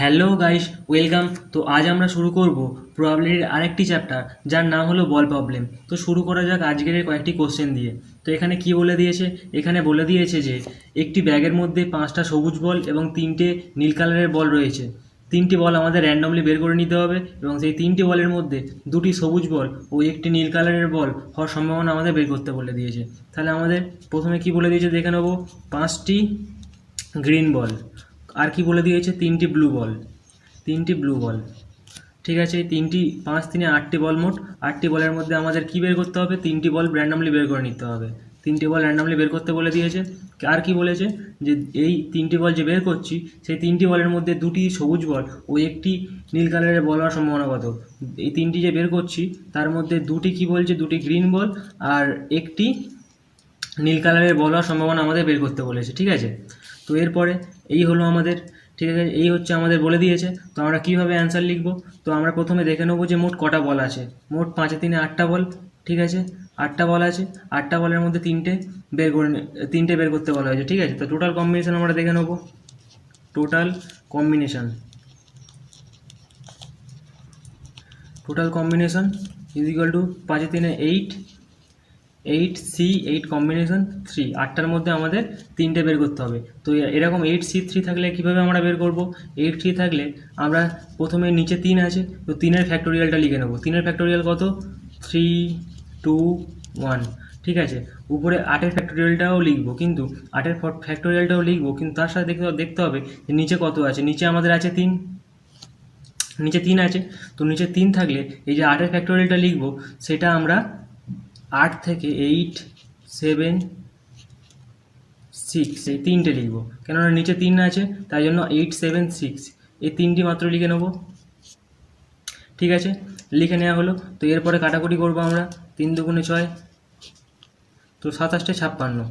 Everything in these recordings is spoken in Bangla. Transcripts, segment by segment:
Hello guys, welcome. তো আজ আমরা শুরু করব প্রবাবিলিটির আরেকটি চ্যাপ্টার, যার নাম হলো বল প্রবলেম। তো শুরু করা যাক আজকের এই কয়েকটি কোশ্চেন দিয়ে। তো এখানে কি বলে দিয়েছে? এখানে বলে দিয়েছে যে একটি ব্যাগের মধ্যে 5টা সবুজ বল এবং 3টে নীল কালারের বল রয়েছে। 3টি বল আমাদের র্যান্ডমলি বের করে নিতে হবে এবং সেই 3টি বলের মধ্যে 2টি সবুজ বল ও একটি নীল কালারের বল হওয়ার সম্ভাবনা আমাদের বের করতে বলে দিয়েছে। তাহলে আমাদের প্রথমে কি বলে দিয়েছে দেখে নেব। 5টি গ্রিন বল, আর কি বলে দিয়েছে 3টি ব্লু বল, 3টি ব্লু বল। ঠিক আছে, এই 3টি 5 3 8টি বল, মোট 8টি বলের মধ্যে আমাদের কি বের করতে হবে? 3টি বল র্যান্ডমলি বের করে নিতে হবে। 3টি বল র্যান্ডমলি বের করতে বলে দিয়েছে। আর কি বলেছে যে এই 3টি বল যে বের করছি সেই 3টি বলের মধ্যে 2টি সবুজ বল ও একটি নীল কালারের বল হওয়ার সম্ভাবনা কত? এই 3টি যে বের করছি তার মধ্যে 2টি কি বলছে, 2টি গ্রিন বল আর একটি নীল কালারের বল হওয়ার সম্ভাবনা আমাদের বের করতে বলেছে। ঠিক আছে, তো এরপরে এই হলো আমাদের, ঠিক আছে, এই হচ্ছে আমাদের বলে দিয়েছে। তো আমরা কীভাবে অ্যান্সার লিখব? তো আমরা প্রথমে দেখে নেবো যে মোট কটা বল আছে। মোট 5 3 8টা বল। ঠিক আছে, 8টা বল আছে। 8টা বলের মধ্যে 3টে বের করতে বলা হয়েছে। ঠিক আছে, তো টোটাল কম্বিনেশন আমরা দেখে নেবো। Total combination is equal two 5 3 8, 8 combination 3। 8টার মধ্যে আমাদের 3টে বের করতে হবে। তো এরকম 8C3 থাকলে কীভাবে আমরা বের করব? 8C থাকলে আমরা প্রথমে নিচে 3 আছে, তো 3-এর ফ্যাক্টোরিয়ালটা লিখে নেব। 3-এর ফ্যাক্টোরিয়াল কত? 3 2 1। ঠিক আছে, উপরে 8-এর ফ্যাক্টোরিয়ালটাও লিখব, কিন্তু 8-এর ফ্যাক্টোরিয়ালটাও লিখব, কিন্তু তার সাথে দেখতে হবে যে নিচে কত আছে। নিচে আমাদের আছে 3, নিচে 3 আছে। তো নিচে 3 থাকলে এই যে 8-এর ফ্যাক্টোরিয়ালটা লিখব, সেটা আমরা 8 থেকে 8 7 6 এই 3টে লিখব, কেননা নিচে 3 আছে, তাই জন্য 8 7 6 এই 3টি মাত্র লিখে নেব। ঠিক আছে, লিখে নেওয়া হলো। তো এরপরে কাটাকুটি করবো আমরা। 3 2 6, তো 27 56।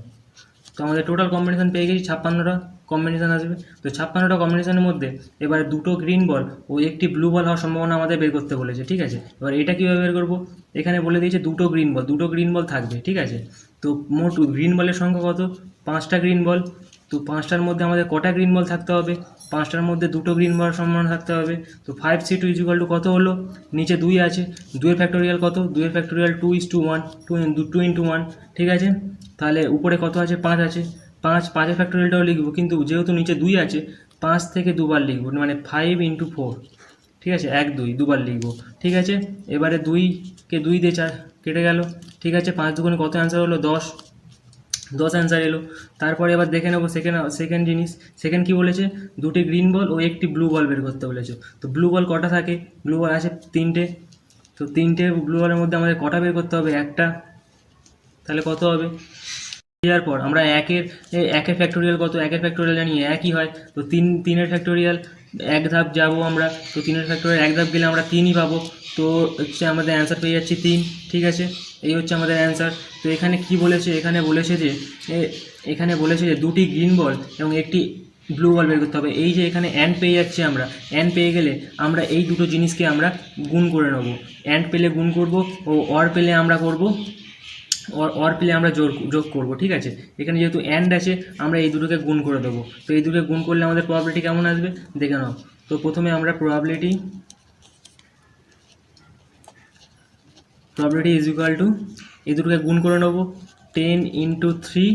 তো আমাদের টোটাল কম্বিনেশন পেয়ে গেছি, 56টা কম্বিনেশান আসবে। তো 56টা কম্বিনেশানের মধ্যে এবারে 2টো গ্রিন বল ও একটি ব্লু বল হওয়ার সম্ভাবনা আমাদের বের করতে বলেছে। ঠিক আছে, এবার এটা কীভাবে বের করবো? এখানে বলে দিয়েছে 2টো গ্রিন বল থাকবে। ঠিক আছে, তো মোট গ্রিন বলের সংখ্যা কত? 5টা গ্রিন বল। তো 5টার মধ্যে আমাদের কটা গ্রিন বল থাকতে হবে? 5টার মধ্যে 2টো গ্রিন বল সম্ভাবনা থাকতে হবে। তো 5C2 = কত হলো? নিচে 2 আছে, 2-এর ফ্যাক্টোরিয়াল কত? 2-এর ফ্যাক্টোরিয়াল 2:1, 2 × 1। ঠিক আছে, তাহলে উপরে কত আছে? 5 আছে। 5-এর ফ্যাক্টোরিয়ালটাও লিখব, কিন্তু যেহেতু নিচে 2 আছে 5 থেকে দুবার লিখব, মানে 5 × 4। ঠিক আছে, 1 2 দুবার লিখব। ঠিক আছে, এবারে 2কে 2 দিয়ে কেটে গেল। ঠিক আছে, 5 2 কত অ্যান্সার হলো? 10 অ্যান্সার এলো। তারপরে এবার দেখে নেবো সেকেন্ড জিনিস। সেকেন্ড কি বলেছে? 2টি গ্রিন বল ও একটি ব্লু বল বের করতে বলেছে। তো ব্লু বল কটা থাকে? ব্লু বল আছে 3টে। তো 3টে ব্লু বলের মধ্যে আমাদের কটা বের করতে হবে? একটা। তাহলে কত হবে? দেওয়ার পর আমরা একের ফ্যাক্টোরিয়াল কত? 1-এর ফ্যাক্টোরিয়াল জানি 1ই হয়। তো 3-এর ফ্যাক্টোরিয়াল 1 ধাপ যাবো আমরা। তো 3-এর ফ্যাক্টোরিয়াল 1 ধাপ গেলে আমরা 3ই পাবো। তো হচ্ছে আমাদের অ্যান্সার পেয়ে যাচ্ছি 3। ঠিক আছে, এই হচ্ছে আমাদের অ্যান্সার। তো এখানে কি বলেছে? এখানে বলেছে যে 2টি গ্রিন বল এবং একটি ব্লু বল বের করতে হবে। এই যে এখানে অ্যান্ড পেয়ে যাচ্ছি আমরা, অ্যান্ড পেয়ে গেলে আমরা এই দুটো জিনিসকে আমরা গুণ করে নেব। অ্যান্ড পেলে গুণ করব, ও অর পেলে আমরা করব, অর পেলে আমরা যোগ করব। ঠিক আছে, এখানে যেহেতু অ্যান্ড আছে আমরা এই দুটোকে গুণ করে দেবো। তো এই দুটোকে গুণ করলে আমাদের প্রবাবিলিটি কেমন আসবে দেখে নাও। তো প্রথমে আমরা প্রবাবিলিটি ইজ ইকুয়াল টু, এই দুটোকে গুণ করে নেব। 10 × 3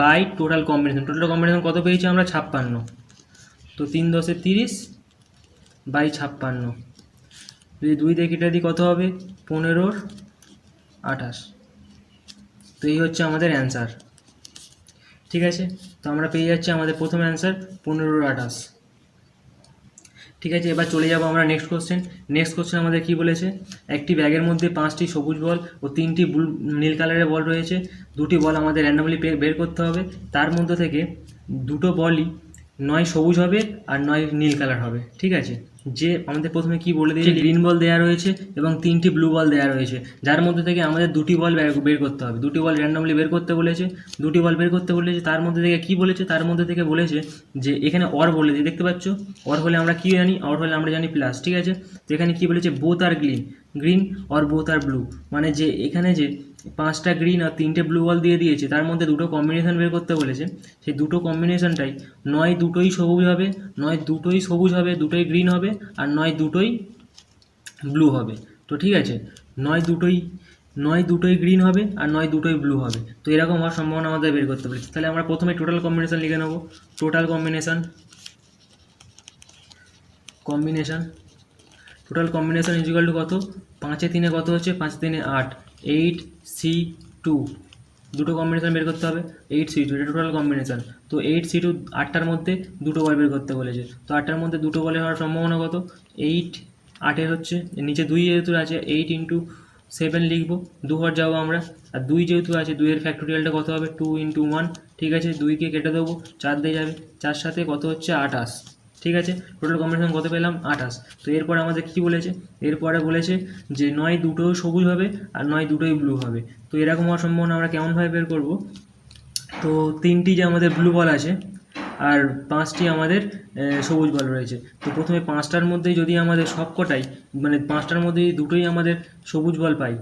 বাই টোটাল কম্বিনেশন কত পেয়েছি আমরা? 56। তো 3 10 30 বাই 56, যদি 2 দিয়ে কেটে দিই কত হবে? 15 28। তো এই হচ্ছে আমাদের অ্যান্সার। ঠিক আছে, তো আমরা পেয়ে যাচ্ছি আমাদের প্রথম অ্যান্সার 15 28। ঠিক আছে, এবার চলে যাব আমরা নেক্সট কোশ্চেন আমাদের কি বলেছে? একটি ব্যাগের মধ্যে 5টি সবুজ বল ও 3টি নীল কালারের বল রয়েছে। 2টি বল আমাদের র্যান্ডমলি বের করতে হবে। তার মধ্যে থেকে 2টো বলই নয় সবুজ হবে আর নয় নীল কালার হবে। ঠিক আছে, যে আমাদের প্রথমে কি বলে দিয়েছে? গ্রিন বল দেওয়া রয়েছে এবং 3টি ব্লু বল দেওয়া রয়েছে, যার মধ্যে থেকে আমাদের 2টি বল বের করতে হবে। 2টি বল র্যান্ডমলি বের করতে বলেছে। তার মধ্যে থেকে কি বলেছে? তার মধ্যে থেকে বলেছে যে এখানে অর বলে দিয়ে, দেখতে পাচ্ছ? অর হলে আমরা কি জানি? অর হলে আমরা জানি প্লাস। ঠিক আছে, তো এখানে কি বলেছে? Both are green or both are blue, মানে যে এখানে যে 5টা গ্রিন আর 3টে ব্লু বল দিয়ে দিয়েছে, তার মধ্যে দুটো কম্বিনেশন বের করতে বলেছে। সেই দুটো কম্বিনেশনটাই নয় দুটোই সবুজ হবে, নয় দুটোই সবুজ হবে, দুটোই গ্রিন হবে, আর নয় দুটোই ব্লু হবে। তো ঠিক আছে, নয় দুটোই গ্রিন হবে আর নয় দুটোই ব্লু হবে। তো এরকম হওয়ার সম্ভাবনা আমাদের বের করতে বলেছে। তাহলে আমরা প্রথমে টোটাল কম্বিনেশন লিখে নেব। টোটাল কম্বিনেশন ইজিক্যাল টু কত, 5 এ 3 কত হচ্ছে, 5 3 8, 8C2, দুটো কম্বিনেশন বের করতে হবে। 8C2 এটা টোটাল কম্বিনেশন। তো 8C2 8টার মধ্যে দুটো বল বের করতে বলেছে। তো 8টার মধ্যে দুটো বলে হওয়ার সম্ভাবনা কত, 8 8 হচ্ছে, নিচে 2 যেহেতু আছে 8 × 7 লিখবো, 2 ঘর যাবো আমরা। আর 2 যেহেতু আছে 2 এর ফ্যাক্টোরিয়ালটা কত হবে, 2 × 1, ঠিক আছে, 2কে কেটে দেবো, 4 দিয়ে যাবে, 4 সাথে কত হচ্ছে 28, ঠিক আছে। টোটাল কম্বিনেশন কত পেলাম, 28। তো এরপরে আমাদের কী বলেছে, এরপরে বলেছে যে নয় দুটো সবুজ হবে আর নয় দুটোই ব্লু হবে। তো এরকম হওয়ার সম্ভাবনা আমরা কেমনভাবে বের করব, তো 3টি যে আমাদের ব্লু বল আছে আর 5টি আমাদের সবুজ বল রয়েছে। তো প্রথমে 5টার মধ্যেই যদি আমাদের সবকটাই, মানে 5টার মধ্যে দুটোই আমাদের সবুজ বল পাই,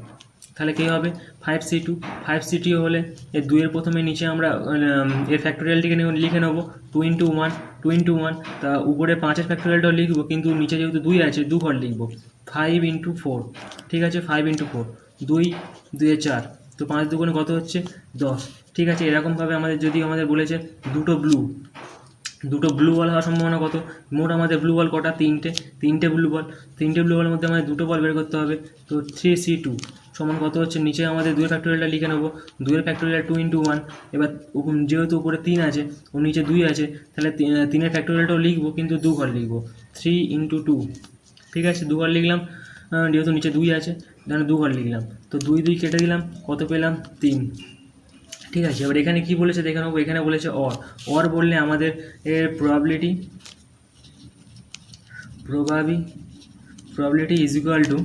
তাহলে কী হবে, 5C2 হলে এর 2 প্রথমে নিচে আমরা এর ফ্যাক্টোরিয়ালটিকে লিখে নেবো, 2 × 1, তা উপরে 5-এর ফ্যাক্টোরিয়ালটাও লিখবো, কিন্তু নিচে যেহেতু 2 আছে 2 ঘর লিখবো, 5 × 4, ঠিক আছে, 5 × 4, 2 2 4, তো 5 দুগুণে কত হচ্ছে 10, ঠিক আছে। এরকমভাবে আমাদের বলেছে দুটো ব্লু বল হওয়ার সম্ভাবনা কত, মোট আমাদের ব্লু বল কটা, তিনটে ব্লু বলের মধ্যে আমাদের দুটো বল বের করতে হবে। তো 3C2 সমান কত হচ্ছে, নিচে আমাদের 2 এর ফ্যাক্টোরিয়ালটা লিখে নেবো, 2 এর ফ্যাক্টোরিয়াল 2 × 1, এবার যেহেতু উপরে 3 আছে ও নিচে 2 আছে, তাহলে 3-এর ফ্যাক্টোরিয়ালটাও লিখবো, কিন্তু 2 ঘর লিখবো, 3 × 2, ঠিক আছে, 2 ঘর লিখলাম, যেহেতু নিচে 2 আছে তাহলে 2 ঘর লিখলাম। তো 2 2 কেটে দিলাম, কত পেলাম 3, ঠিক আছে। এবার এখানে কি বলেছে দেখে নেবো, এখানে বলেছে অর বললে আমাদের এর প্রবাবিলিটি ইজ ইকুয়াল টু,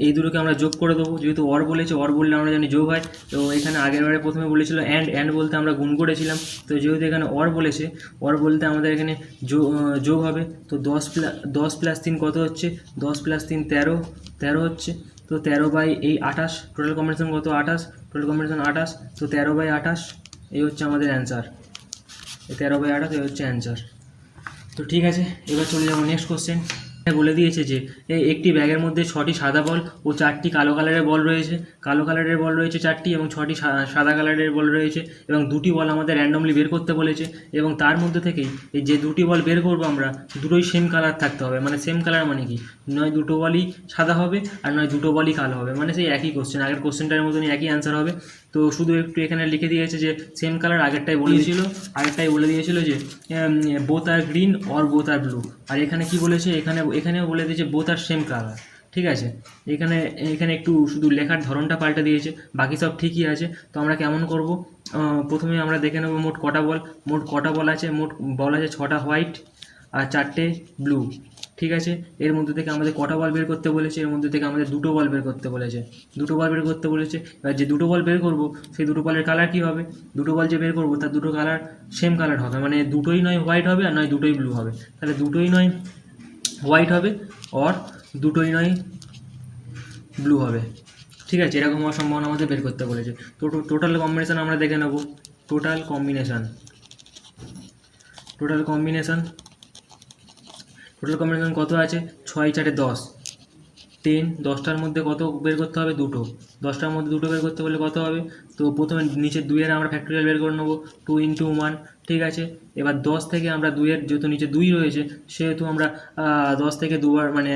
এই দুটোকে আমরা যোগ করে দেবো, যেহেতু অর বলেছে, অর বললে আমরা জানি যোগ হয়। তো এখানে আগেরবারে প্রথমে বলেছিল অ্যান্ড বলতে আমরা গুণ করেছিলাম। তো যেহেতু এখানে অর বলেছে, অর বলতে আমাদের এখানে যোগ হবে। তো 10 + 3 কত হচ্ছে, 10 + 3 13 হচ্ছে। তো 13/28, টোটাল কম্বিনেশন কত 28, তো 13/28 এই হচ্ছে আমাদের অ্যান্সার, এই 13/28 এই হচ্ছে অ্যান্সার। তো ঠিক আছে, এবার চলে যাবো নেক্সট কোশ্চেন। বলে দিয়েছে যে একটি ব্যাগের মধ্যে 6টি সাদা বল ও 4টি কালো কালারের বল রয়েছে, 4টি এবং 6টি সাদা কালারের বল রয়েছে, এবং 2টি বল আমাদের র্যান্ডমলি বের করতে বলেছে, এবং তার মধ্যে থেকেই এই যে 2টি বল বের করবো আমরা, দুটোই সেম কালার থাকতে হবে। মানে সেম কালার মানে কি, নয় দুটো বলই সাদা হবে আর নয় দুটো বলই কালো হবে, মানে সেই একই কোশ্চেন, আগের কোশ্চেনটার মতনই একই অ্যান্সার হবে। তো শুধু একটু এখানে লিখে দিয়েছে যে সেম কালার, আগেরটাই বলে দিয়েছিল যে both are green or both are blue. আর এখানে কি বলেছে, এখানেও বলে দিয়েছে বোথ আর সেম কালার, ঠিক আছে। এখানে একটু শুধু লেখার ধরনটা পাল্টে দিয়েছে, বাকি সব ঠিকই আছে। তো আমরা কেমন করব, প্রথমে আমরা দেখে নেব মোট কটা বল আছে। মোট বল আছে 6টা হোয়াইট আর 4টে ব্লু, ঠিক আছে। এর মধ্যে থেকে আমাদের কটা বল বের করতে বলেছে, এর মধ্যে থেকে আমাদের দুটো বল বের করতে বলেছে, এবার যে দুটো বল বের করব সেই দুটো বলের কালার কী হবে, দুটো বল যে বের করব তার দুটো কালার সেম কালার হবে, মানে দুটোই নয় হোয়াইট হবে আর নয় দুটোই ব্লু হবে। তাহলে দুটোই নয় হোয়াইট হবে আর দুটোই নয় ব্লু হবে, ঠিক আছে। এরকম হওয়ার সম্ভাবনা আমাদের বের করতে বলেছে। তো টোটাল কম্বিনেশান আমরা দেখে নেব। টোটাল কম্বিনেশান কত আছে, 6 4 10, 10টার মধ্যে কত বের করতে হবে, দুটো, 10টার মধ্যে দুটো বের করতে বলে কত হবে। তো প্রথমে নিচে 2-এর আমরা ফ্যাক্টোরিয়াল বের করে নেবো, 2 × 1, ঠিক আছে। এবার 10 থেকে আমরা 2-এর, যেহেতু নিচে 2 রয়েছে সেহেতু আমরা 10 থেকে দুবার, মানে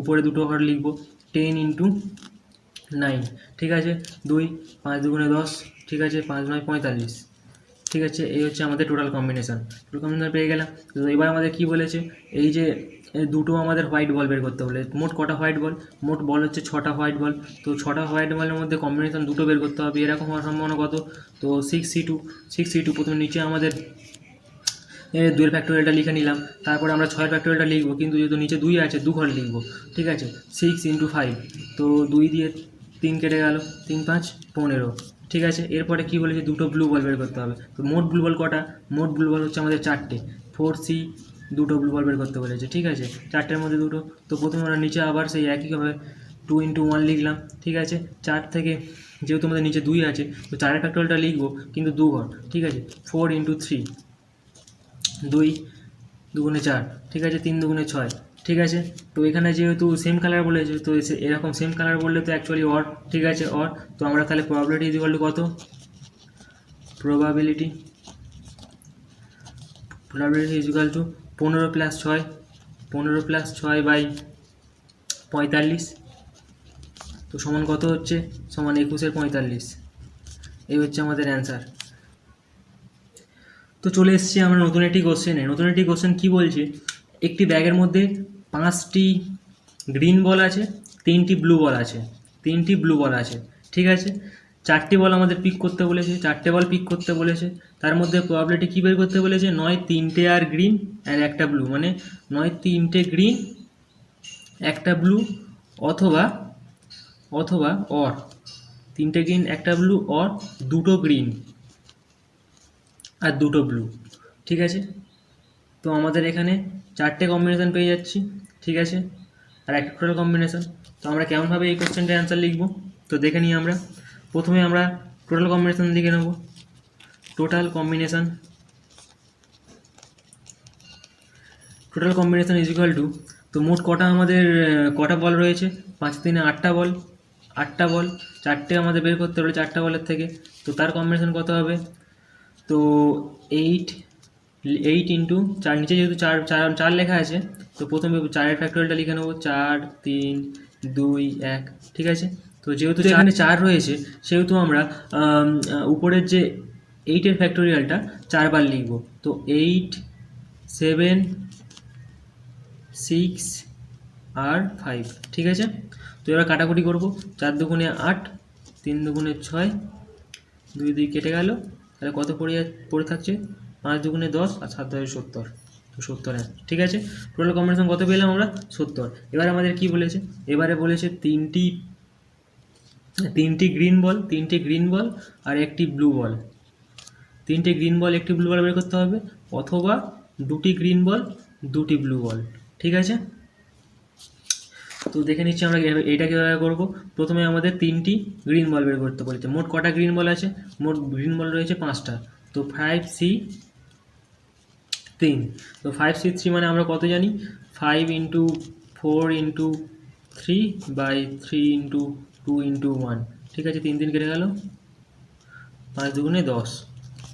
উপরে দুটো ঘর লিখবো, 10 × 9, ঠিক আছে। 2 5 2 10, ঠিক আছে, 5 9 45, ঠিক আছে। এই হচ্ছে আমাদের টোটাল কম্বিনেশান পেয়ে গেলাম। তো এবার আমাদের কি বলেছে, এই যে দুটো আমাদের হোয়াইট বল বের করতে বলে, মোট কটা হোয়াইট বল, মোট বল হচ্ছে 6টা হোয়াইট বল। তো 6টা হোয়াইট বলের মধ্যে কম্বিনেশান দুটো বের করতে হবে, এরকম হওয়ার সম্ভাবনা কত, তো 6C2 প্রথমে নিচে আমাদের 2-এর ফ্যাক্টোরিয়ালটা লিখে নিলাম, তারপরে আমরা 6-এর ফ্যাক্টোরিয়ালটা লিখবো, কিন্তু যেহেতু নিচে 2 আছে 2 ঘর লিখবো, ঠিক আছে। 6 × 5, তো 2 দিয়ে 3 কেটে গেল, 3 5 15, ঠিক আছে। এরপরে কি বলেছে, দুটো ব্লু বল বের করতে হবে। তো মোট ব্লু বল কটা, মোট ব্লু বল হচ্ছে আমাদের 4টে, 4C, দুটো ব্লু বল বের করতে বলেছে, ঠিক আছে, 4টের মধ্যে দুটো। তো প্রথমে আমরা নিচে আবার সেই একইভাবে 2 × 1 লিখলাম, ঠিক আছে। 4 থেকে যেহেতু আমাদের নিচে 2 আছে তো 4 ফ্যাক্টোরিয়ালটা লিখবো কিন্তু 2 ঘর, ঠিক আছে। 4 × 3, 2 2 × 4, ঠিক আছে। 3 2 × 6, ঠিক আছে। তো এখানে যেহেতু সেম কালার বলেছে তো এরকম সেম কালার বললে তো অ্যাকচুয়ালি অর, ঠিক আছে, অর। তো আমরা তাহলে প্রবাবিলিটি ইজ ইকুয়াল টু কত, probability is equal to 15 + 6, 15 + 6 by 45, তো সমান কত হচ্ছে, সমান 21/45। এই হচ্ছে আমাদের অ্যান্সার। তো চলে এসেছি আমরা নতুন একটি কোশ্চেনে। নতুন একটি কোশ্চেন কী বলছে, একটি ব্যাগের মধ্যে 5টি গ্রিন বল আছে, 3টি ব্লু বল আছে, 3টি ব্লু বল আছে, ঠিক আছে। 4টি বল আমাদের পিক করতে বলেছে, 4টে বল পিক করতে বলেছে। তার মধ্যে প্রবাবিলিটি কী বের করতে বলেছে, নয় 3টে আর গ্রিন আর একটা ব্লু, মানে নয় 3টে গ্রিন একটা ব্লু, অথবা অথবা অর 3টে গ্রিন একটা ব্লু, অর 2টো গ্রিন আর 2টো ব্লু, ঠিক আছে। তো আমাদের এখানে 4টে কম্বিনেশান পেয়ে যাচ্ছি, ঠিক আছে, আর একটা টোটাল কম্বিনেশান। তো আমরা কেমনভাবে এই কোশ্চেনটার অ্যান্সার লিখব, তো দেখে নিই আমরা। প্রথমে আমরা টোটাল কম্বিনেশান লিখে নেব। Total combination is equal two, তো মোট কটা আমাদের কটা বল রয়েছে, 5 3 8টা বল, 8টা বল, 4টে আমাদের বের করতে হবে 4টা বলের থেকে। তো তার কম্বিনেশান কত হবে, তো 8 ইন্টু 4, নিচে যেহেতু 4 লেখা আছে তো প্রথমে 4-এর ফ্যাক্টোরিয়ালটা লিখে নেবো, 4 3 2 1, ঠিক আছে। তো যেহেতু এখানে 4 রয়েছে সেহেতু আমরা উপরের যে 8-এর ফ্যাক্টোরিয়ালটা 4 বার লিখব। তো 8 7 6 আর 5, ঠিক আছে। তো এবার কাটাকুটি করবো, 4 2 8, 3 2 6, 2 2 কেটে গেল, তাহলে কত পড়ে থাকছে, 5 2 10 আর 7 10 70, তো 70, ঠিক আছে। টোটাল কম্বিনেশন কত পেলাম আমরা, 70। এবার আমাদের কি বলেছে, এবারে বলেছে তিনটি গ্রিন বল আর একটি ব্লু বল, 3টে গ্রিন বল 1টি ব্লু বল বের করতে হবে, অথবা 2টি গ্রিন বল 2টি ব্লু বল, ঠিক আছে। তো দেখে নিচ্ছি আমরা এইটা কীভাবে করবো। প্রথমে আমাদের 3টি গ্রিন বল বের করতে বলেছে। মোট কটা গ্রিন বল আছে, মোট গ্রিন বল রয়েছে 5টা। তো 5C3, তো 5C3 মানে আমরা কত জানি, 5 × 4 × 3 বাই 3 × 2 × 1, ঠিক আছে। 3 3 কেটে গেল, 5 2 10,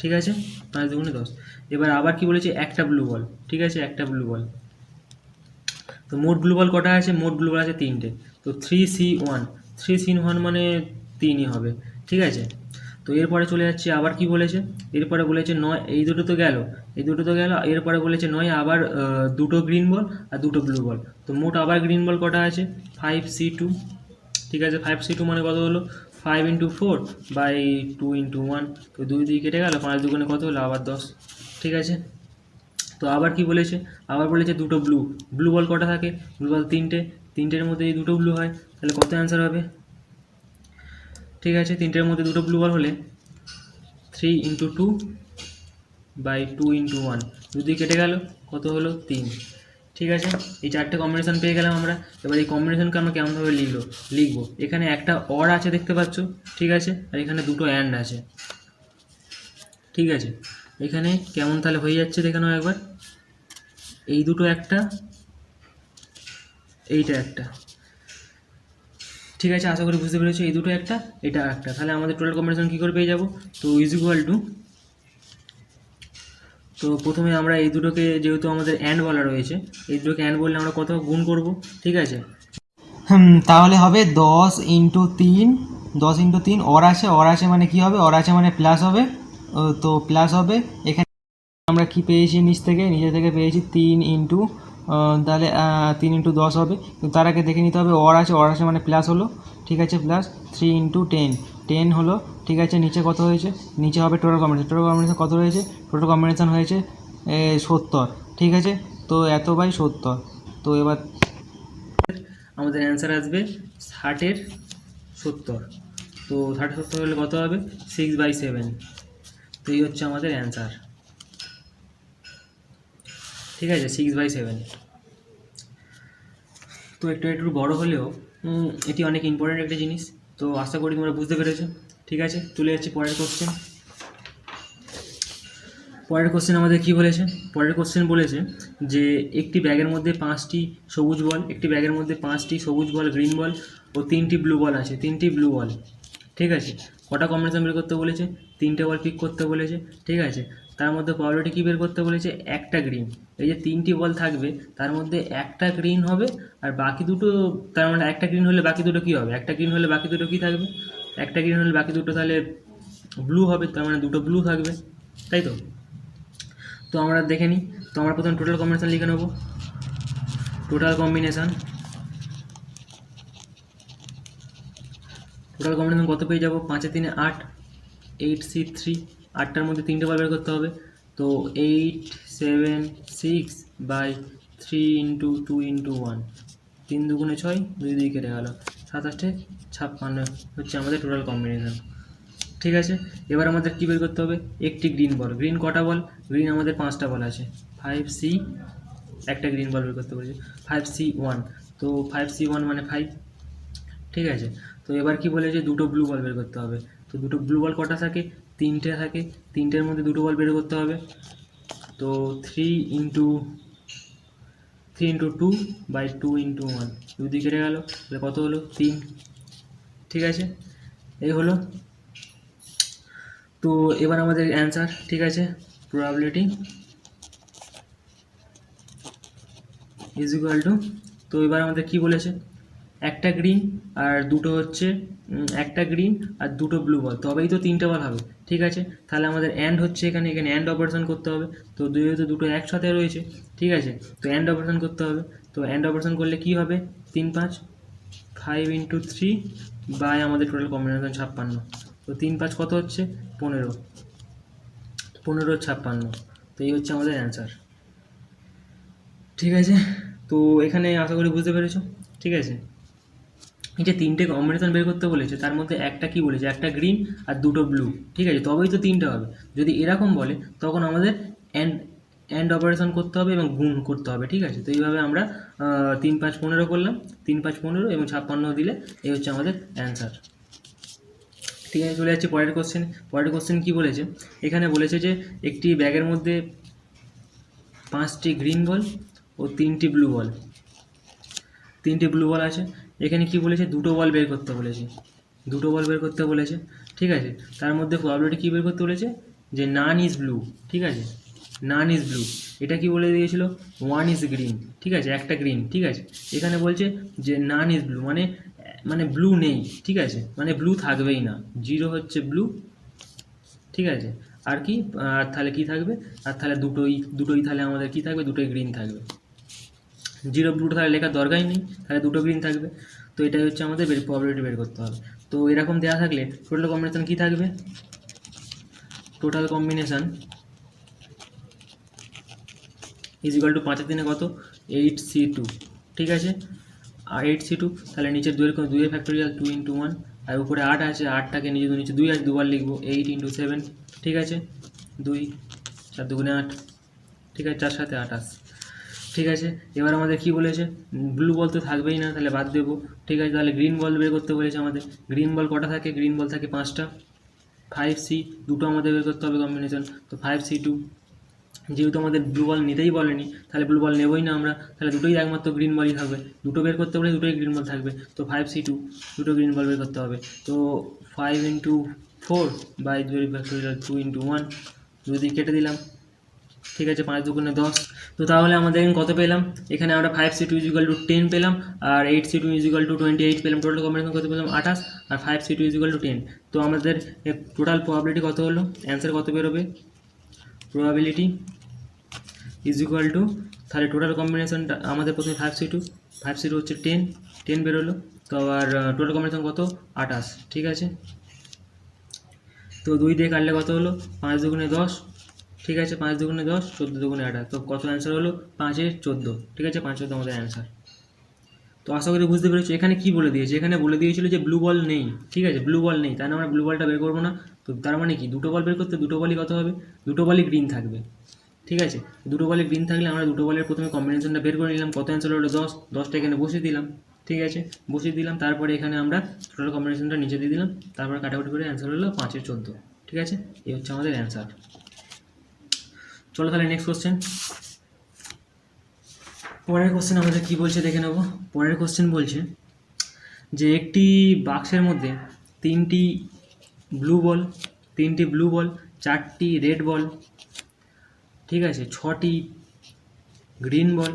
ঠিক আছে, 5 2 10। এবার আবার কি বলেছে, একটা ব্লু বল, ঠিক আছে, একটা ব্লু বল। তো মোট ব্লু বল কটা আছে, মোট ব্লু বল আছে 3টে। তো 3C1 মানে 3ই হবে, ঠিক আছে। তো এরপরে চলে যাচ্ছে, আবার কি বলেছে, এরপরে বলেছে 9, এই দুটো তো গেল, এরপরে বলেছে 9 আবার 2টো গ্রিন বল আর 2টো ব্লু বল। তো মোট আবার গ্রিন বল কটা আছে, 5C2, ঠিক আছে। 5C2 মানে কত হলো, 5 × 4 বাই 2 × 1, তো 2 2 কেটে গেল, 5 2 কত হলো, আবার 10, ঠিক আছে। তো আবার কি বলেছে, আবার বলেছে 2টো ব্লু বল কটা থাকে, ব্লু বল 3টের মধ্যে এই 2টো ব্লু হয়, তাহলে কত অ্যান্সার হবে, ঠিক আছে। 3টের মধ্যে 2টো ব্লু বল হলে 3 × 2 বাই 2 × 1, 2 2 কেটে গেল, কত হলো 3, ঠিক আছে। এই 4টে কম্বিনেশান পেয়ে গেলাম আমরা। এবার এই কম্বিনেশানকে আমরা কেমনভাবে লিখবো, এখানে একটা অর আছে দেখতে পাচ্ছ, ঠিক আছে, আর এখানে 2টো অ্যান্ড আছে, ঠিক আছে। এখানে কেমন তাহলে হয়ে যাচ্ছে দেখে নাও একবার, এই দুটো একটা, এইটা একটা, ঠিক আছে। আশা করি বুঝতে পেরেছো, এই দুটো একটা, এটা একটা, তাহলে আমাদের টোটাল কম্বিনেশন কী করে পেয়ে যাবো, তো ইজ ইকুয়াল টু, তো প্রথমে আমরা এই দুটোকে যেহেতু আমাদের অ্যান্ড বলা রয়েছে, এই দুটোকে অ্যান্ড বললে আমরা কত গুণ করব, ঠিক আছে। তাহলে হবে 10 × 3 অর আছে মানে কি হবে, অর আছে মানে প্লাস হবে, তো প্লাস হবে। এখানে আমরা কি পেয়েছি, নিচে থেকে পেয়েছি 3 ইন্টু, তাহলে 3 × 10 হবে। কিন্তু তার আগে দেখে নিতে হবে, অর আছে মানে প্লাস হলো, ঠিক আছে, প্লাস 3 × 10 হলো, ঠিক আছে। নিচে কত হয়েছে, নিচে হবে টোটাল কম্বিনেশন কত রয়েছে, টোটাল কম্বিনেশন হয়েছে 70, ঠিক আছে। তো এত বাই 70, তো এবার আমাদের অ্যান্সার আসবে 60/70, তো 60/70 হলে কত হবে, 6/7, তো এই হচ্ছে আমাদের অ্যান্সার, ঠিক আছে, 6/7। তো একটু বড় হলেও এটি অনেক ইম্পর্ট্যান্ট একটা জিনিস, তো আশা করি তোমরা বুঝতে পেরেছো। ঠিক আছে, চলে যাচ্ছি পরের কোশ্চেন। পরের কোশ্চেন আমাদের কি বলেছে? পরের কোশ্চেন বলেছে যে একটি ব্যাগের মধ্যে 5টি সবুজ বল, একটি ব্যাগের মধ্যে 5টি সবুজ বল, গ্রিন বল ও 3টি ব্লু বল আছে, 3টি ব্লু বল। ঠিক আছে, কটা কম্বিনেশন বের করতে বলেছে? 3টে বল পিক করতে বলেছে। ঠিক আছে, তার মধ্যে প্রবাবিলিটি কী বের করতে বলেছে? একটা গ্রিন। এই যে 3টি বল থাকবে তার মধ্যে একটা গ্রিন হবে আর বাকি দুটো, তার মানে একটা গ্রিন হলে বাকি দুটো কী হবে? একটা গ্রিন হলে বাকি দুটো কী থাকবে? একটা গ্রিন হলে বাকি দুটো তাহলে ব্লু হবে, তার মানে দুটো ব্লু থাকবে, তাই তো? তো আমরা দেখে নিই। তো আমরা প্রথমে টোটাল কম্বিনেশান লিখে নেব। টোটাল কম্বিনেশান কত পেয়ে যাবো? 5 3 8, 8C3, 8টার মধ্যে 3টে বল বের করতে হবে। তো 8 7 6 বাই 3 ইন্টু 2 ইন্টু 1, 3 দুগুণে 6, 2 2 কেটে গেল, 7 8 56 হচ্ছে আমাদের টোটাল কম্বিনেশান। ঠিক আছে, এবার আমাদের কী বের করতে হবে? একটি গ্রিন বল। গ্রিন কটা বল? গ্রিন আমাদের 5টা বল আছে। 5C, একটা গ্রিন বল বের করতে বলেছে। 5C1, তো 5C1 মানে 5। ঠিক আছে, তো এবার কি বলেছে? দুটো ব্লু বল বের করতে হবে। তো দুটো ব্লু বল কটা থাকে? 3টে থাকে। 3টের মধ্যে দুটো বল বের করতে হবে। তো 3 ইন্টু 2 বাই 2 ইন্টু 1, 2 দিয়ে কেটে গেল, তাহলে কত হলো? 3। ঠিক আছে, এই হলো। তো এবার আমাদের অ্যান্সার। ঠিক আছে, প্রবাবিলিটি ইজ ইকুয়াল টু, তো এবার আমাদের কি বলেছে? একটা গ্রিন আর দুটো হচ্ছে একটা গ্রিন আর দুটো ব্লু বল, তবেই তো 3টে বল হবে। ঠিক আছে, তাহলে আমাদের অ্যান্ড হচ্ছে, এখানে অ্যান্ড অপারেশন করতে হবে। তো যেহেতু দুটো একসাথে রয়েছে, ঠিক আছে, তো অ্যান্ড অপারেশন করতে হবে। তো অ্যান্ড অপারেশন করলে কি হবে? 3 5, 5 ইন্টু 3 বাই আমাদের টোটাল কম্বিনেশন 56। তো 3 5 কত হচ্ছে? 15, 15 56। তো এই হচ্ছে আমাদের অ্যান্সার। ঠিক আছে, তো এখানে আশা করি বুঝতে পেরেছো। ঠিক আছে, এই যে 3টে কম্বিনেশন বের করতে বলেছে তার মধ্যে একটা কি বলেছে? একটা গ্রিন আর দুটো ব্লু। ঠিক আছে, তবেই তো 3টে হবে। যদি এরকম বলে তখন আমাদের অ্যান্ড অপারেশন করতে হবে এবং গুণ করতে হবে। ঠিক আছে, তো এইভাবে আমরা 3 5 15 করলাম, 3 5 15 এবং 56 দিলে এই হচ্ছে আমাদের অ্যান্সার। ঠিক আছে, চলে যাচ্ছি পরের কোশ্চেন। পরের কোশ্চেন কী বলেছে? এখানে বলেছে যে একটি ব্যাগের মধ্যে 5টি গ্রিন বল ও 3টি ব্লু বল, 3টি ব্লু বল আছে। এখানে কি বলেছে? দুটো বল বের করতে বলেছে, দুটো বল বের করতে বলেছে। ঠিক আছে, তার মধ্যে প্রবাবিলিটি কী বের করতে বলেছে? যে নান ইজ ব্লু। ঠিক আছে, নান ইজ ব্লু, এটা কি বলে দিয়েছিল? 1 ইজ গ্রিন। ঠিক আছে, একটা গ্রিন। ঠিক আছে, এখানে বলছে যে নান ইজ ব্লু, মানে মানে ব্লু নেই। ঠিক আছে, মানে ব্লু থাকবেই না, 0 হচ্ছে ব্লু। ঠিক আছে, আর কি? আর তাহলে কি থাকবে? আর তাহলে দুটোই তাহলে আমাদের কি থাকবে? দুটোই গ্রিন থাকবে। 0 ব্লুটা তাহলে লেখার দরকারই নেই, তাহলে দুটো গ্রিন থাকবে। তো এটাই হচ্ছে আমাদের প্রবাবিলিটি বের করতে হবে। তো এরকম দেওয়া থাকলে টোটাল কম্বিনেশান কী থাকবে? Total combination is equal two 5 3 কত? 8C2। ঠিক আছে, আর 8C2, তাহলে নিচে 2 এর ফ্যাক্টরিয়াল 2 ইন্টু 1, আর উপরে 8 আছে, 8টাকে নিচে 2 আছে, দুবার লিখবো, 8 ইন্টু 7। ঠিক আছে, 2 4 2 8। ঠিক আছে, 4 7 28। ঠিক আছে, এবার আমাদের কি বলেছে? ব্লু বল তো থাকবেই না, তাহলে বাদ দেবো। ঠিক আছে, তাহলে গ্রিন বল বের করতে বলেছে আমাদের। গ্রিন বল কটা থাকে? গ্রিন বল থাকে 5টা। 5C, দুটো আমাদের বের করতে হবে কম্বিনেশন। তো 5C2, যেহেতু আমাদের ব্লু বল নিতেই বলেনি তাহলে ব্লু বল নেবই না আমরা, তাহলে দুটোই একমাত্র গ্রিন বলই থাকবে। দুটো বের করতে বলে দুটোই গ্রিন বল থাকবে। তো 5C2, দুটো গ্রিন বল বের করতে হবে। তো 5 ইন্টু 4 বাই 2 ইন্টু 1, যদি কেটে দিলাম। ঠিক আছে, 5 2 10। তো তাহলে আমাদের এখানে কত পেলাম? এখানে আমরা 5C2 ইজিক্যাল টু 10 পেলাম, আর 8C2 ইজিক্যাল টু 28 পেলাম। টোটাল কম্বিনেশন কত পেলাম? 28, আর 5C2 ইজিক্যাল টু 10। তো আমাদের টোটাল প্রবাবিলিটি কত হলো? অ্যান্সার কত বেরোবে? প্রবাবিলিটি ইজ ইকুয়াল টু, তাহলে টোটাল কম্বিনেশনটা আমাদের প্রথমে 5C2 হচ্ছে 10 বেরোলো। তো আবার টোটাল কম্বিনেশন কত? 28। ঠিক আছে, তো 2 দিয়ে কাটলে কত হলো? 5 2 10। ঠিক আছে, 5 2 10, 14 2 28। তো কত অ্যান্সার হলো? 5 এর 14। ঠিক আছে, 5 14 আমাদের অ্যান্সার। তো আশা করি বুঝতে পেরেছো। এখানে কি বলে দিয়েছে? এখানে বলে দিয়েছিল যে ব্লু বল নেই। ঠিক আছে, ব্লু বল নেই, তাহলে আমরা ব্লু বলটা বের করবো না। তো তার মানে কি? দুটো বল বের করতে দুটো বলই কত হবে? দুটো বলই গ্রিন থাকবে। ঠিক আছে, দুটো বলে গ্রিন থাকলে আমরা দুটো বলের প্রথমে কম্বিনেশনটা বের করে নিলাম। কত অ্যান্সার হলো? 10। 10টা এখানে বসিয়ে দিলাম। ঠিক আছে, বসিয়ে দিলাম। তারপরে এখানে আমরা টোটাল কম্বিনেশনটা নিচে দিয়ে দিলাম, তারপর কাটাকুটি করে অ্যান্সার হলো 5/14। ঠিক আছে, এই হচ্ছে আমাদের অ্যান্সার। চলো তাহলে নেক্সট কোশ্চেন। পরের কোশ্চেন আমাদের কি বলছে দেখে নেব। পরের কোশ্চেন বলছে যে একটি বাক্সের মধ্যে তিনটি ব্লু বল, 4টি রেড বল, ঠিক আছে, 6টি গ্রিন বল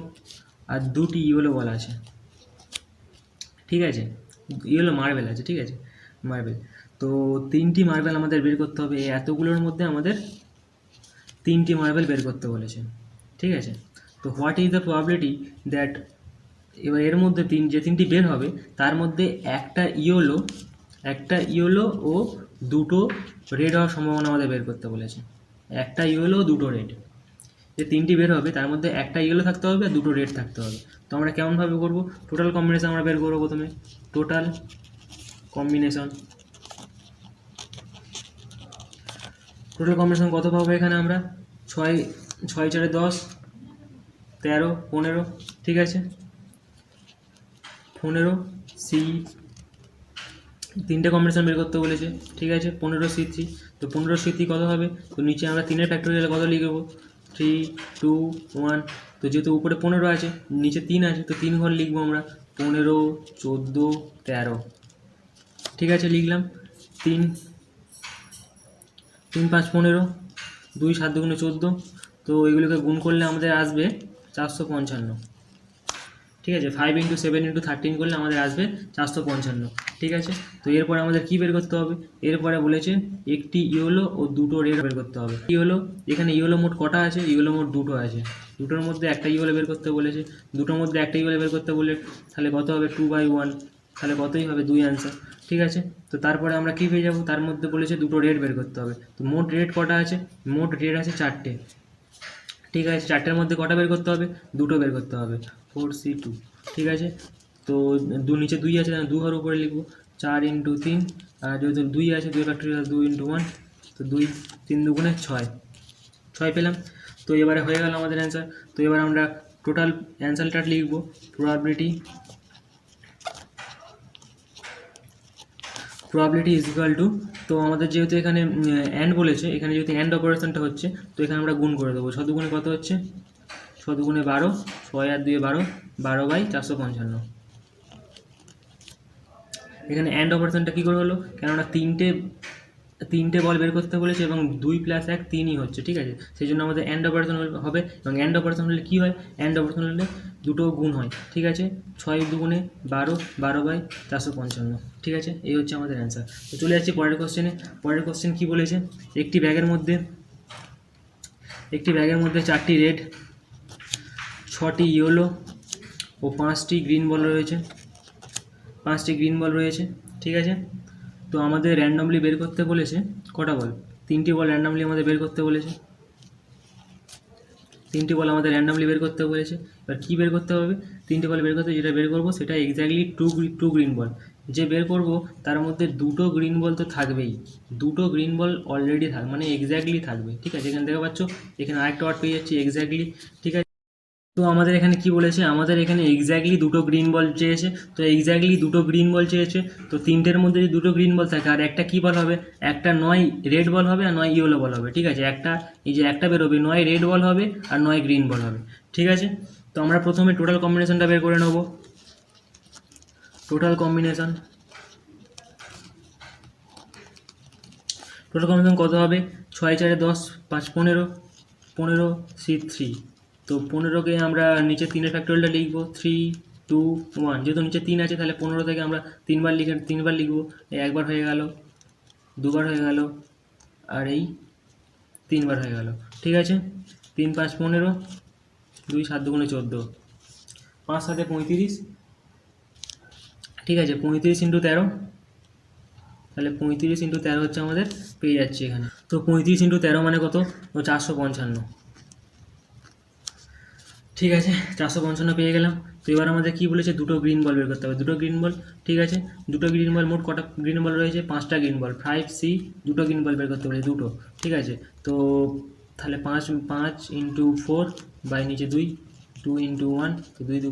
আর 2টি ইয়েলো বল আছে। ঠিক আছে, ইয়েলো মার্বেল আছে। ঠিক আছে, মার্বেল। তো 3টি মার্বেল আমাদের বের করতে হবে। এই এতগুলোর মধ্যে আমাদের 3টি মার্বেল বের করতে বলেছে। ঠিক আছে, তো what is the probability that, এবার এর মধ্যে যে 3টি বের হবে তার মধ্যে একটা ইয়েলো ও 2টো রেড হওয়ার সম্ভাবনা আমাদের বের করতে বলেছে। একটা ইয়েলো ও 2টো রেড, যে 3টি বের হবে তার মধ্যে একটা ইয়েলো থাকতে হবে আর 2টো রেড থাকতে হবে। তো আমরা কেমনভাবে করবো? টোটাল কম্বিনেশন আমরা বের করবো প্রথমে। টোটাল কম্বিনেশন কত পাবো এখানে আমরা? 6 6 4 10, 13 15। ঠিক আছে, 15 সি, 3টে কম্বিনেশন বের করতে বলেছে। ঠিক আছে, 15C3। তো 15C3 কত হবে? তো নিচে আমরা 3-এর ফ্যাক্টরিয়াল কত লিখবো? 3 2 1। তো যেহেতু উপরে 15 আছে, নিচে 3 আছে, তো 3 ঘর লিখবো আমরা। 15 14 13। ঠিক আছে, লিখলাম 3 3 5 15, 2 7 2 14। তো এগুলোকে গুণ করলে আমাদের আসবে 455। ঠিক আছে, 5 × 7 × 13 করলে আমাদের আসবে 455। ঠিক আছে, তো এরপরে আমাদের কি বের করতে হবে? এরপরে বলেছে একটি ইয়েলো ও 2টো রেড বের করতে হবে। ইয়েলো, এখানে ইয়েলো মোট কটা আছে? ইয়েলো মোট 2টো আছে। 2টোর মধ্যে একটা ইয়েলো বের করতে বলেছে। 2টোর মধ্যে একটা ইয়েলো বের করতে বলে তাহলে কত হবে? 2/1, তাহলে কতই হবে? 2 অ্যান্সার। ঠিক আছে, তো তারপরে আমরা কি পেয়ে যাবো? তার মধ্যে বলেছে 2টো রেড বের করতে হবে। তো মোট রেড কটা আছে? মোট রেড আছে 4টে। ঠিক আছে, 4টের মধ্যে কটা বের করতে হবে? 2টো বের করতে হবে। 4C2। ঠিক আছে, তো নিচে 2 আছে, 2 ঘর উপরে লিখবো। 4 × 3, আর যেহেতু 2 আছে, 2 ফ্যাক্টরিয়াল 2 × 1, তো 2 3 2 6 পেলাম। তো এবারে হয়ে গেল আমাদের অ্যান্সার। তো এবার আমরা টোটাল অ্যান্সারটা লিখবো। প্রবাবিলিটি ইজ ইকুয়াল টু, তো আমাদের যেহেতু এখানে অ্যান্ড বলেছে, এখানে যেহেতু অ্যান্ড অপারেশনটা হচ্ছে, তো এখানে আমরা গুণ করে দেবো। 6 দুগুণে কত হচ্ছে? 6 দুগুণে 12, 6 আর 2 12, 12/455। এখানে অ্যান্ড অপারেশনটা কী করে হলো? কেননা তিনটে বল বের করতে বলেছে এবং 2 + 1 3ই হচ্ছে। ঠিক আছে, সেই জন্য আমাদের অ্যান্ড অপারেশন হবে। এবং অ্যান্ড অপারেশন হলে কী হয়? অ্যান্ড অপারেশন হলে দুটো গুণ হয়। ঠিক আছে, 6 দুগুণে 12, 12/455। ঠিক আছে, এই হচ্ছে আমাদের অ্যান্সার। তো চলে যাচ্ছি পরের কোশ্চেনে। পরের কোশ্চেন কী বলেছে? একটি ব্যাগের মধ্যে 4টি রেড, 6টি ইয়েলো ও 5টি গ্রিন বল রয়েছে। ঠিক আছে, তো আমাদের র্যান্ডমলি বের করতে বলেছে কটা বল? 3টি বল র্যান্ডমলি আমাদের বের করতে বলেছে। 3টি বল আমাদের র্যান্ডমলি বের করতে বলেছে। এবার কী বের করতে হবে? 3টি বল বের করতে, যেটা বের করবো সেটা এক্স্যাক্টলি টু গ্রিন বল। যে বের করব তার মধ্যে 2টো গ্রিন বল তো থাকবেই। 2টো গ্রিন বল অলরেডি থাকবে, মানে এক্স্যাক্টলি থাকবে। ঠিক আছে, এখানে দেখতে পাচ্ছ, এখানে আরেকটা ওয়ার্ড পেয়ে যাচ্ছি, এক্স্যাক্টলি। ঠিক আছে, তো আমাদের এখানে কি বলেছে? আমাদের এখানে এক্স্যাক্টলি 2টো গ্রিন বল চেয়েছে। তো এক্স্যাক্টলি 2টো গ্রিন বল চেয়েছে, তো 3টের মধ্যে যদি 2টো গ্রিন বল থাকে আর একটা কী বল হবে? একটা নয় রেড বল হবে আর নয় ইয়েলো বল হবে। ঠিক আছে, এই যে একটা বেরোবে, নয় রেড বল হবে আর নয় গ্রিন বল হবে। ঠিক আছে, তো আমরা প্রথমে টোটাল কম্বিনেশনটা বের করে নেব। টোটাল কম্বিনেশন কত হবে? 6 4 10, 5 15, 15C3। তো 15কে আমরা নিচে 3-এর ফ্যাক্টরিয়ালটা লিখবো। 3 2 1, যেহেতু নিচে 3 আছে তাহলে 15 থেকে আমরা 3বার লিখবো। এই একবার হয়ে গেল, দুবার হয়ে গেল, আর এই 3বার হয়ে গেল। ঠিক আছে, 3 5 15, 2 7 2 14, 5 7 35। ঠিক আছে, 35 × 13, তাহলে 35 × 13 হচ্ছে আমাদের পেয়ে যাচ্ছে এখানে। তো 35 × 13 মানে কত? 455। ঠিক আছে, 455 পেয়ে গেলাম। তো এবার আমাদের কী বলেছে? 2টো গ্রিন বল বের করতে হবে। 2টো গ্রিন বল, ঠিক আছে, 2টো গ্রিন বল, মোট কটা গ্রিন বল রয়েছে? 5টা গ্রিন বল। 5C, 2টো গ্রিন বল বের করতে বলেছে, 2টো। ঠিক আছে, তো তাহলে 5 × 4 বাই নিচে 2, 2 × 1, তো 2 2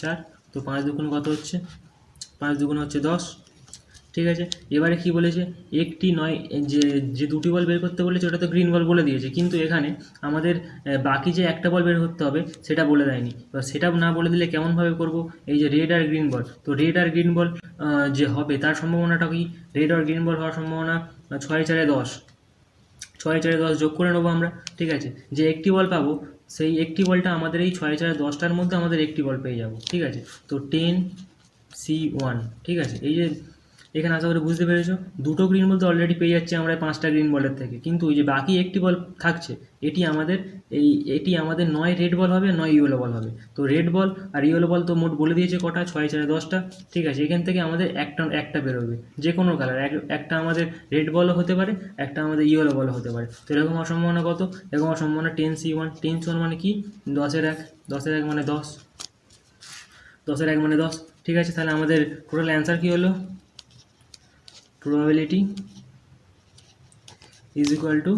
4, তো তো 5 দুগুণ কত হচ্ছে, 5 দুগুণ হচ্ছে 10। ঠিক আছে, এবারে কি বলেছে, একটি নয়, যে যে দুটি বল বের করতে বলেছে ওটা তো গ্রিন বল বলে দিয়েছে, কিন্তু এখানে আমাদের বাকি যে একটা বল বের করতে হবে সেটা বলে দেয়নি। এবার সেটা না বলে দিলে কেমনভাবে করব, এই যে রেড আর গ্রিন বল, তো রেড আর গ্রিন বল যে হবে তার সম্ভাবনাটা কি, রেড আর গ্রিন বল হওয়ার সম্ভাবনা 6 4 10, 6 4 10 যোগ করে নেবো আমরা। ঠিক আছে, যে একটি বল পাবো সেই একটি বলটা আমাদের এই 6 4 10টার মধ্যে আমাদের একটি বল পেয়ে যাব। ঠিক আছে, তো 10C1। ঠিক আছে, এই যে এখানে আশা করি বুঝতে পেরেছো, দুটো গ্রিন বল তো অলরেডি পেয়ে যাচ্ছে আমরা 5টা গ্রিন বলের থেকে, কিন্তু ওই যে বাকি একটি বল থাকছে এটি আমাদের নয় রেড বল হবে নয় ইয়েলো বল হবে। তো রেড বল আর ইয়েলো বল তো মোট বলে দিয়েছে কটা, 6 4 10টা। ঠিক আছে, এখান থেকে আমাদের একটা বেরোবে যে কোনো কালার, একটা আমাদের রেড বলও হতে পারে, একটা আমাদের ইয়েলো বলও হতে পারে। তো এরকম হওয়ার সম্ভাবনা কত, এরকম হওয়ার সম্ভাবনা 10C1। 10C1 মানে কি, 10 এর 1, 10 এর 1 মানে 10, 10 এর 1 মানে 10। ঠিক আছে, তাহলে আমাদের টোটাল অ্যান্সার কী হলো, probability is equal to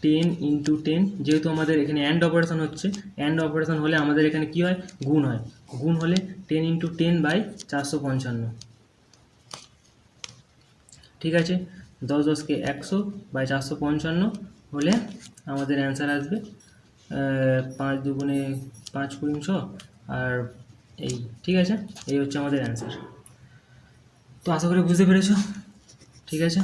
10 into 10, যেহেতু আমাদের এখানে অ্যান্ড অপারেশন হচ্ছে, অ্যান্ড অপারেশন হলে আমাদের এখানে কি হয়, গুণ হয়, গুণ হলে 10 into 10 বাই 455। ঠিক আছে, 10 10কে 100 বাই 455 হলে আমাদের অ্যান্সার আসবে 5 দুগুণে 5 কুড়ি 6 আর এই। ঠিক আছে, এই হচ্ছে আমাদের অ্যান্সার। তো আশা করি বুঝতে পেরেছো। ঠিক আছে।